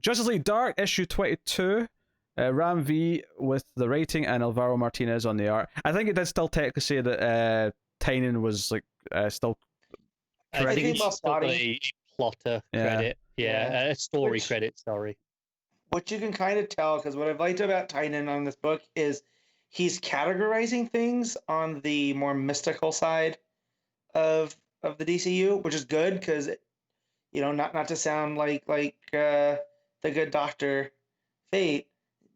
Justice League Dark issue 22. Ram V with the writing and Alvaro Martinez on the art. I think it did still technically say that Tynan was like still I think Well still got a plotter credit. Yeah, a story credit, sorry. What you can kind of tell, because what I've liked about Tynan on this book is he's categorizing things on the more mystical side of the DCU, which is good because, not to sound like the good Doctor Fate.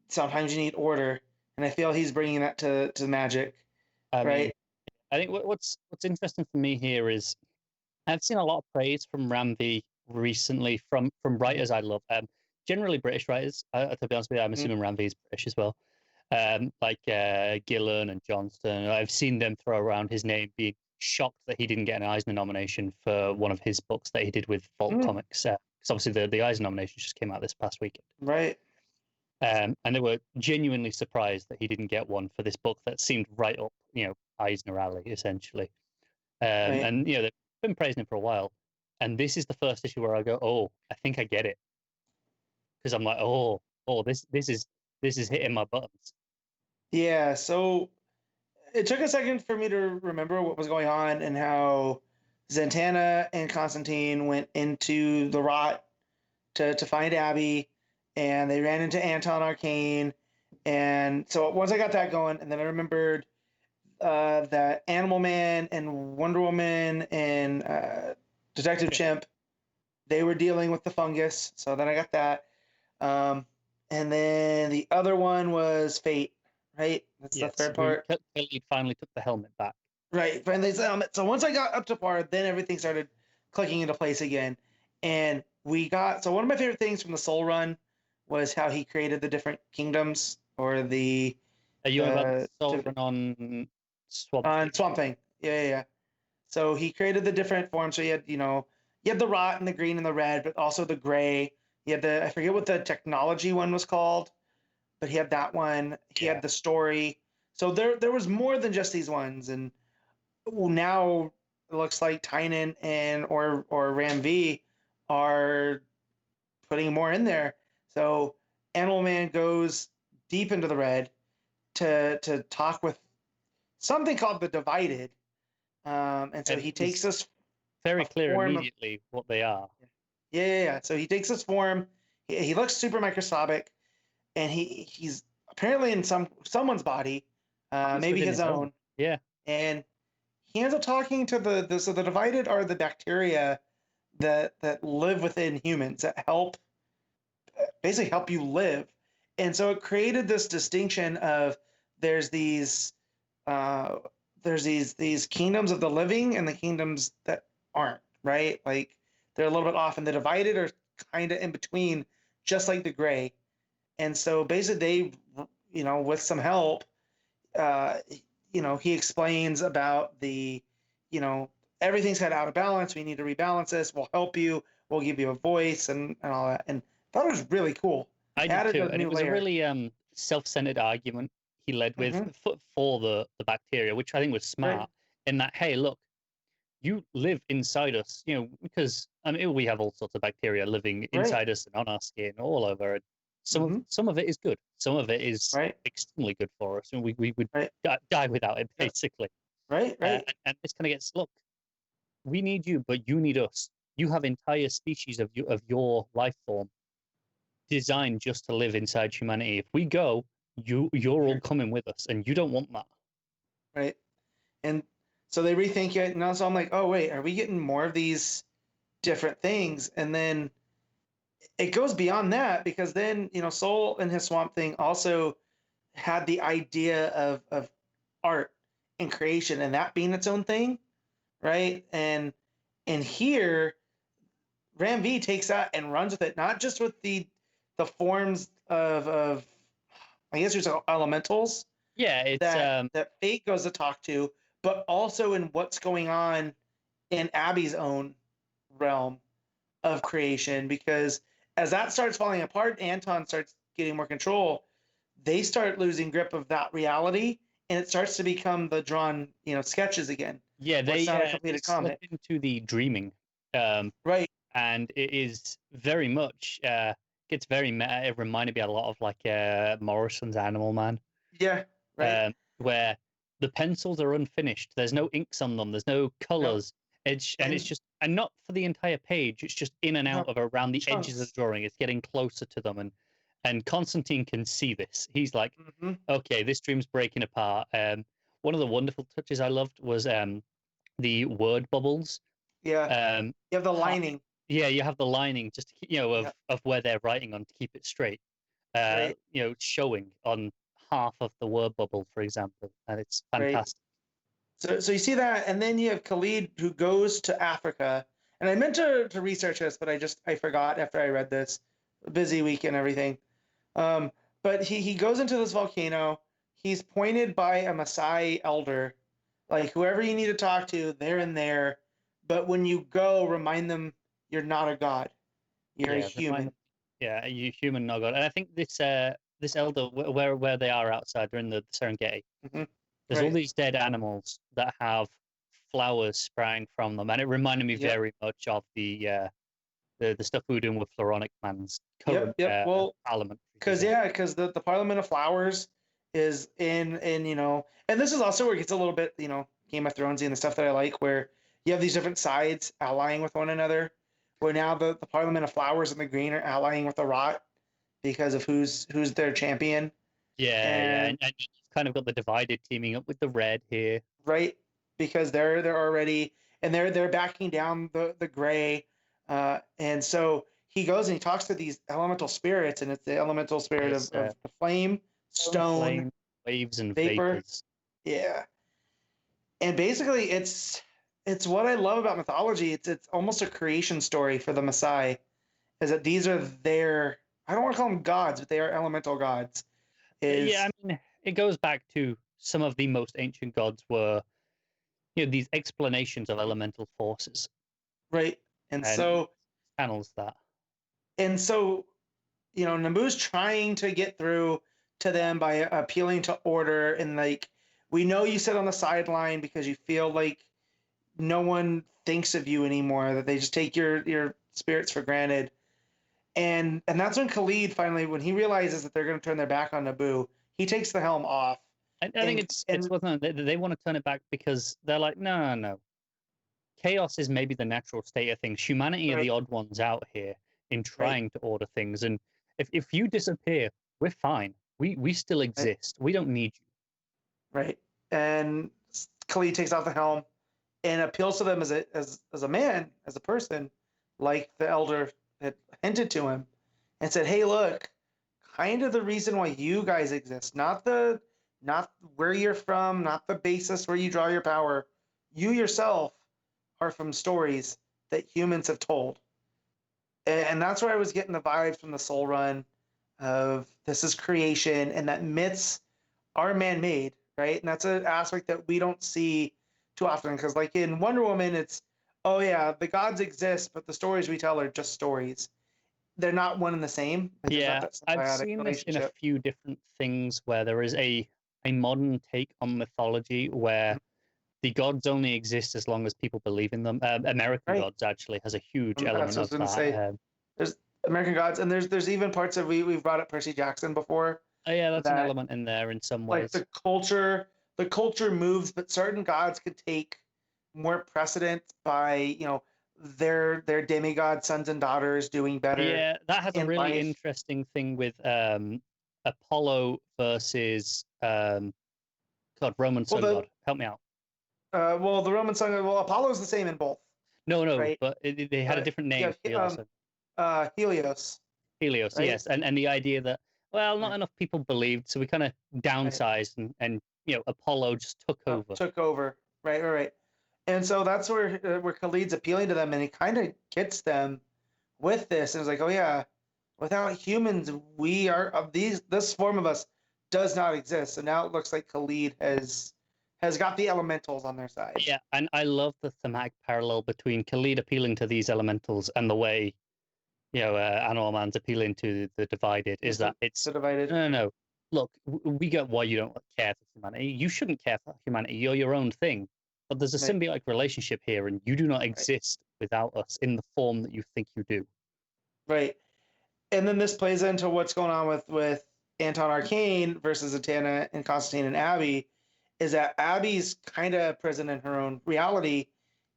Sometimes you need order, and I feel he's bringing that to magic, right? I think what's interesting for me here is I've seen a lot of praise from Ramvi recently from writers I love, generally British writers. To be honest with you, I'm assuming Ramvi is British as well, like Gillen and Johnston. I've seen them throw around his name, being shocked that he didn't get an Eisner nomination for one of his books that he did with Vault Comics. Because obviously the Eisner nomination just came out this past weekend. Right. And they were genuinely surprised that he didn't get one for this book that seemed right up, Eisner alley, essentially. Right. And, they've been praising him for a while. And this is the first issue where I go, oh, I think I get it. Because I'm like, this is hitting my buttons. Yeah, so it took a second for me to remember what was going on and how Zatanna and Constantine went into the rot to find Abby, and they ran into Anton Arcane. And so once I got that going, and then I remembered that Animal Man and Wonder Woman and Detective Chimp, they were dealing with the fungus. So then I got that. And then the other one was Fate, right? That's the third part. He finally took the helmet back. Right, finally the helmet. So once I got up to par, then everything started clicking into place again. And so one of my favorite things from the Soul Run was how he created the different kingdoms, or the... Are you about the Soul Run on Swamp Thing? On Swamp Thing, yeah. So he created the different forms. So you had the rot and the green and the red, but also the gray. He had I forget what the technology one was called, but he had that one. He had the story. So there was more than just these ones. And now it looks like Tynan or Ram V are putting more in there. So Animal Man goes deep into the red to talk with something called the Divided. And so he takes us very clear immediately what they are. Yeah. So he takes this form. He looks super microscopic, and he's apparently in someone's body, maybe his own. Yeah. And he ends up talking to the Divided are the bacteria that live within humans that basically help you live. And so it created this distinction of there's these kingdoms of the living and the kingdoms that aren't, right? Like they're a little bit off, and the Divided are kind of in between, just like the gray. And so basically they, with some help, he explains about the, everything's kind of out of balance. We need to rebalance this. We'll help you. We'll give you a voice and all that. And I thought it was really cool. I did too. And it was a really self-centered argument he led with for the bacteria, which I think was smart. Right. In that, hey, look, you live inside us, because we have all sorts of bacteria living inside us and on our skin, all over. And some of it is good. Some of it is extremely good for us, and we would die without it, basically. Right. And this kind of gets, look, we need you, but you need us. You have entire species of your life form designed just to live inside humanity. If we go, you're all coming with us, and you don't want that. Right. And so they rethink it, and also I'm like, oh wait, are we getting more of these different things? And then it goes beyond that, because then Soul and his Swamp Thing also had the idea of art and creation, and that being its own thing, right? And here, Ram V takes that and runs with it, not just with the forms of I guess there's elementals. Yeah, it's that Fate goes to talk to, but also in what's going on in Abby's own realm of creation. Because as that starts falling apart, Anton starts getting more control. They start losing grip of that reality, and it starts to become the drawn, sketches again. Yeah, they slip into the dreaming. Right. And it is very much gets very meta. It reminded me a lot of like Morrison's Animal Man, Yeah, right. where the pencils are unfinished. There's no inks on them. There's no No, colors. It's and just and not for the entire page. It's just in and out no of around the edges of chunks. the drawing. It's getting closer to them, and Constantine can see this. He's like, Hmm. okay, this dream's breaking apart. One of the wonderful touches I loved was the word bubbles. Yeah, Um, you have the ha- lining. yeah, you have the lining just to keep, Yeah, of where they're writing on to keep it straight. right, Showing on half of the word bubble, for example, and it's right. fantastic. So you see that, and then you have Khalid who goes to Africa. And I meant to research this, but I forgot after I read this. Busy week and everything. Um, but he goes into this volcano. He's pointed by a Maasai elder, like whoever you need to talk to, they're in there. But when you go, remind them you're not a god. You're a Yeah, human. yeah, you human no god, and I think this elder where they are outside, they're in the Serengeti. Hmm. There's all Right. these dead animals that have flowers spraying from them, and it reminded me Yep. very much of the stuff we were doing with Floronic Man's Yep. current Yep. Well, Parliament. because the Parliament of Flowers is in and this is also where it gets a little bit Game of Thronesy and the stuff that I like, where you have these different sides allying with one another. Where now the Parliament of Flowers and the Green are allying with the Rot because of who's their champion. Yeah, yeah, And and you've kind of got the divided teaming up with the red here. right, because they're already, and they're backing down the Gray, and so he goes and he talks to these elemental spirits, and it's the elemental spirit Yes, of the flame, stone, flame, waves, and vapor. vapors. Yeah, and basically it's what I love about mythology. It's almost a creation story for the Maasai, is that these are their, I don't want to call them gods, but they are elemental gods. Yeah, Is I mean, it goes back to some of the most ancient gods were, these explanations of elemental forces, right, and and he so channels that. and so Naboo's trying to get through to them by appealing to order, and like, we know you sit on the sideline because you feel like no one thinks of you anymore, that they just take your spirits for granted. And that's when Khalid finally, when he realizes that they're going to turn their back on Naboo, he takes the helm off. I think And it's wasn't they want to turn it back because they're like, no, no, no. Chaos is maybe the natural state of things. Humanity are right, the odd ones out here in right, trying to order things, and if you disappear, we're fine. We still right, exist. We don't need you. right. And Khalid takes off the helm and appeals to them as a man, as a person, like the elder had hinted to him, and said, "Hey, look, kind of the reason why you guys exist, not where you're from, not the basis where you draw your power. You yourself are from stories that humans have told." And that's where I was getting the vibes from the Soul Run of this is creation, and that myths are man-made, right? And that's an aspect that we don't see too often, because like in Wonder Woman, it's, oh yeah, the gods exist, but the stories we tell are just stories. They're not one and the same. Like there's not Yeah, that I've symbiotic seen this in a relationship. few different things where there is a modern take on mythology where Mhm. the gods only exist as long as people believe in them. American Right. Gods actually has a huge That's element what I was of gonna that. say. There's American Gods, and there's even parts of, we've brought up Percy Jackson before, Oh, yeah, that's an that element in there in some like ways. the culture moves, but certain gods could take more precedent by their demigod sons and daughters doing better Yeah, that has a in really life. interesting thing with Apollo versus God, Roman Well, sun god. Help me out. the Roman sun, well, Apollo's the same in both, No, no, right? but they had a different You name have for the other sun. Helios, Helios, right? yes, and the idea that, well, not Right, enough people believed, so we kind of right. downsized, and Apollo just took over. Took over, right, right, right. And so that's where Khalid's appealing to them, and he kind of gets them with this, and it's like, oh yeah, without humans, we are of these. This form of us does not exist. So now it looks like Khalid has got the elementals on their side. Yeah, and I love the thematic parallel between Khalid appealing to these elementals and the way Animal Man's appealing to the divided. Is that it's The divided, no, no, no. Look, we get why you don't care for humanity. You shouldn't care for humanity. You're your own thing. But there's a right, symbiotic relationship here, and you do not right, exist without us in the form that you think you do. right. and then this plays into what's going on with Anton Arcane versus Zatanna and Constantine and Abby, is that Abby's kind of prison in her own reality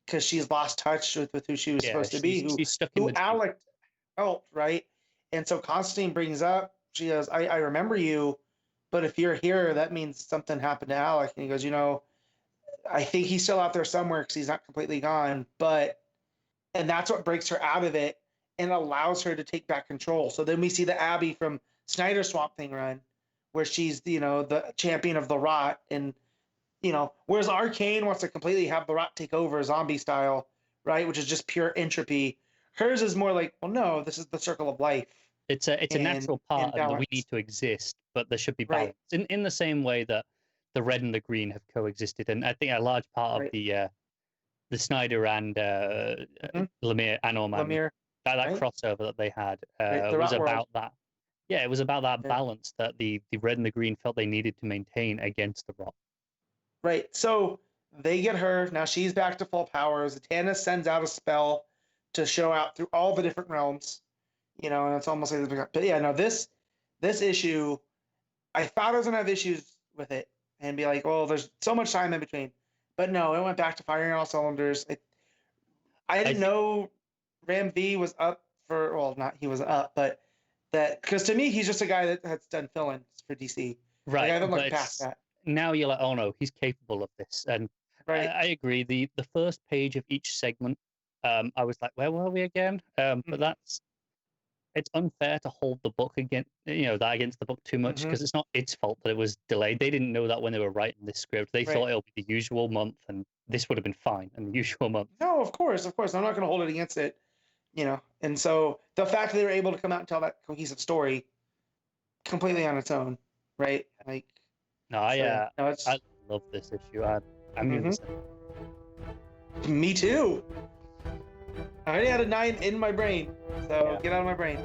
because she's lost touch with who she was supposed to be, she's stuck in who the Alec helped, right? And so Constantine brings up, she goes, I remember you, but if you're here, that means something happened to Alec. And he goes, I think he's still out there somewhere because he's not completely gone, and that's what breaks her out of it and allows her to take back control. So then we see the Abby from Snyder Swamp Thing run, where she's, the champion of the rot. And, whereas Arcane wants to completely have the rot take over zombie style, right? Which is just pure entropy. Hers is more like, well, no, this is the circle of life. It's a natural part, and we need balance. to exist, but there should be Right. balance. In the same way that the red and the green have coexisted, and I think a large part of the Snyder and Lemire and Lemire, that right? crossover that they had Right, the was Rot World. about that. Yeah, it was about that Yeah. balance that the red and the green felt they needed to maintain against the rot. Right. So they get her. Now she's back to full power. Zatanna sends out a spell to show out through all the different realms. And it's almost like, but yeah, no, this issue, I thought I was gonna have issues with it and be like, well, there's so much time in between. But no, it went back to firing all cylinders. I didn't know Ram V was up for, well, not he was up, but that, because to me, he's just a guy that has done fill-ins for DC. Right. Like, I haven't looked past that. Now you're like, oh no, he's capable of this. And Right. I agree. The first page of each segment, I was like, where were we again? But it's unfair to hold the book against the book too much, because it's not its fault that it was delayed. They didn't know that when they were writing this script. They thought it'll be the usual month, and this would have been fine in the usual month. No, of course. I'm not going to hold it against it, And so the fact that they were able to come out and tell that cohesive story completely on its own, right? Like, no, I love this issue. I'm gonna say. Me too. I already had a 9 in my brain, so get out of my brain.